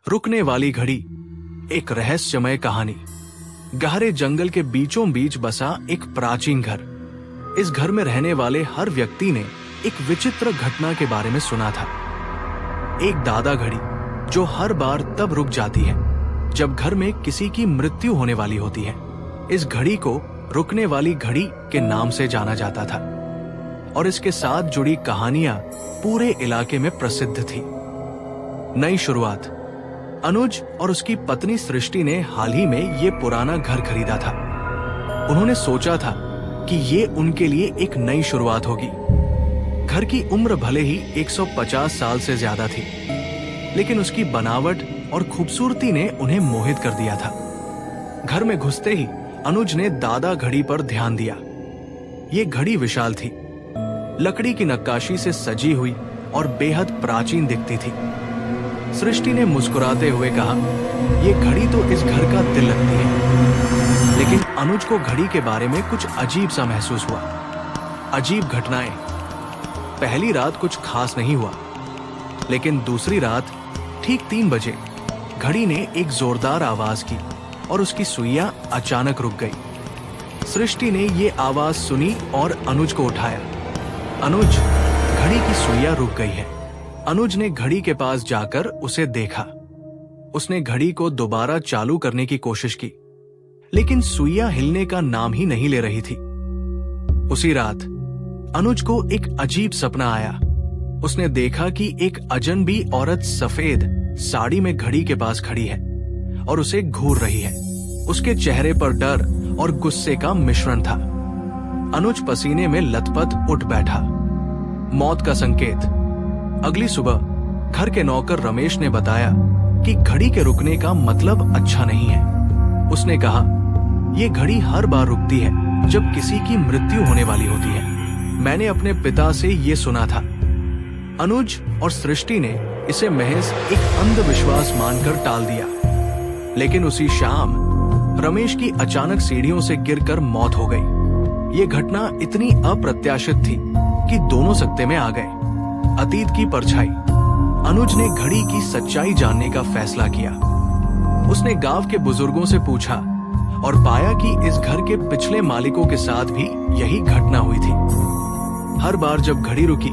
रुकने वाली घड़ी। एक रहस्यमय कहानी। गहरे जंगल के बीचों बीच बसा एक प्राचीन घर। इस घर में रहने वाले हर व्यक्ति ने एक विचित्र घटना के बारे में सुना था। एक दादा घड़ी जो हर बार तब रुक जाती है जब घर में किसी की मृत्यु होने वाली होती है। इस घड़ी को रुकने वाली घड़ी के नाम से जाना जाता था और इसके साथ जुड़ी कहानियां पूरे इलाके में प्रसिद्ध थी। नई शुरुआत। अनुज और उसकी पत्नी सृष्टि ने हाल ही में ये पुराना घर खरीदा था। उन्होंने सोचा था कि ये उनके लिए एक नई शुरुआत होगी। घर की उम्र भले ही 150 साल से ज्यादा थी, लेकिन उसकी बनावट और खूबसूरती ने उन्हें मोहित कर दिया था। घर में घुसते ही अनुज ने दादा घड़ी पर ध्यान दिया। ये घड़ी विशाल थी, लकड़ी की नक्काशी से सजी हुई और बेहद प्राचीन दिखती थी। सृष्टि ने मुस्कुराते हुए कहा, ये घड़ी तो इस घर का दिल लगती है। लेकिन अनुज को घड़ी के बारे में कुछ अजीब सा महसूस हुआ। अजीब घटनाएं। पहली रात कुछ खास नहीं हुआ, लेकिन दूसरी रात ठीक 3 बजे घड़ी ने एक जोरदार आवाज की और उसकी सुइयां अचानक रुक गई। सृष्टि ने ये आवाज सुनी और अनुज को उठाया। अनुज, घड़ी की सुइयां रुक गई है। अनुज ने घड़ी के पास जाकर उसे देखा। उसने घड़ी को दोबारा चालू करने की कोशिश की, लेकिन सुइयां हिलने का नाम ही नहीं ले रही थी। उसी रात अनुज को एक अजीब सपना आया। उसने देखा कि एक अजनबी औरत सफेद साड़ी में घड़ी के पास खड़ी है और उसे घूर रही है। उसके चेहरे पर डर और गुस्से का मिश्रण था। अनुज पसीने में लथपथ उठ बैठा। मौत का संकेत। अगली सुबह घर के नौकर रमेश ने बताया कि घड़ी के रुकने का मतलब अच्छा नहीं है। उसने कहा, ये घड़ी हर बार रुकती है जब किसी की मृत्यु होने वाली होती है। मैंने अपने पिता से ये सुना था। अनुज और सृष्टि ने इसे महज एक अंधविश्वास मानकर टाल दिया। लेकिन उसी शाम रमेश की अचानक सीढ़ियों से गिरकर मौत हो गई। ये घटना इतनी अप्रत्याशित थी कि दोनों सकते में आ गए। अतीत की परछाई। अनुज ने घड़ी की सच्चाई जानने का फैसला किया। उसने गांव के बुजुर्गों से पूछा और पाया कि इस घर के पिछले मालिकों के साथ भी यही घटना हुई थी। हर बार जब घड़ी रुकी,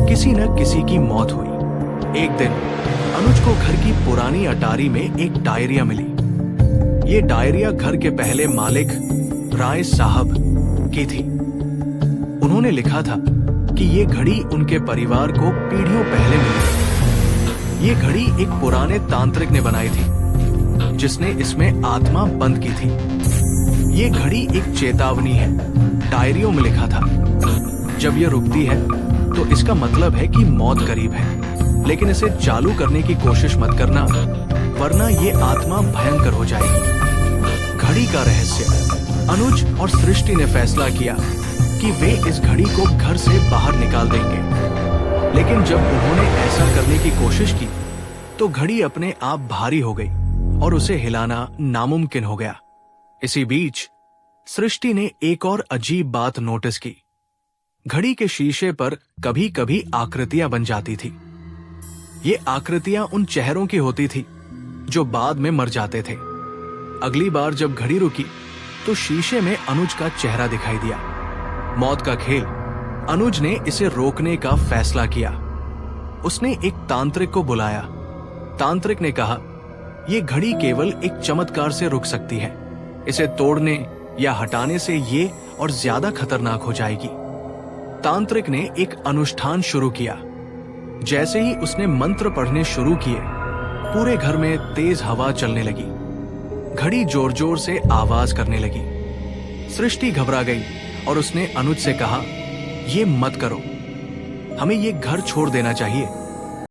किसी न किसी की मौत हुई। एक दिन अनुज को घर की पुरानी अटारी में एक डायरिया मिली। ये डायरिया घर के पहले मालिक राय साहब की थी। उन्होंने लिखा था कि ये घड़ी उनके परिवार को पीढ़ियों पहले मिली। ये घड़ी एक पुराने तांत्रिक ने बनाई थी, जिसने इसमें आत्मा बंद की थी। ये घड़ी एक चेतावनी है। डायरियों में लिखा था, जब ये रुकती है तो इसका मतलब है कि मौत करीब है। लेकिन इसे चालू करने की कोशिश मत करना, वरना ये आत्मा भयंकर हो जाएगी। घड़ी का रहस्य। अनुज और सृष्टि ने फैसला किया कि वे इस घड़ी को घर से बाहर निकाल देंगे। लेकिन जब उन्होंने ऐसा करने की कोशिश की तो घड़ी अपने आप भारी हो गई और उसे हिलाना नामुमकिन हो गया। इसी बीच सृष्टि ने एक और अजीब बात नोटिस की। घड़ी के शीशे पर कभी कभी आकृतियां बन जाती थी। ये आकृतियां उन चेहरों की होती थी जो बाद में मर जाते थे। अगली बार जब घड़ी रुकी तो शीशे में अनुज का चेहरा दिखाई दिया। मौत का खेल। अनुज ने इसे रोकने का फैसला किया। उसने एक तांत्रिक को बुलाया। तांत्रिक ने कहा, यह घड़ी केवल एक चमत्कार से रुक सकती है। इसे तोड़ने या हटाने से ये और ज्यादा खतरनाक हो जाएगी। तांत्रिक ने एक अनुष्ठान शुरू किया। जैसे ही उसने मंत्र पढ़ने शुरू किए, पूरे घर में तेज हवा चलने लगी। घड़ी जोर जोर से आवाज करने लगी। सृष्टि घबरा गई और उसने अनुज से कहा, ये मत करो, हमें ये घर छोड़ देना चाहिए।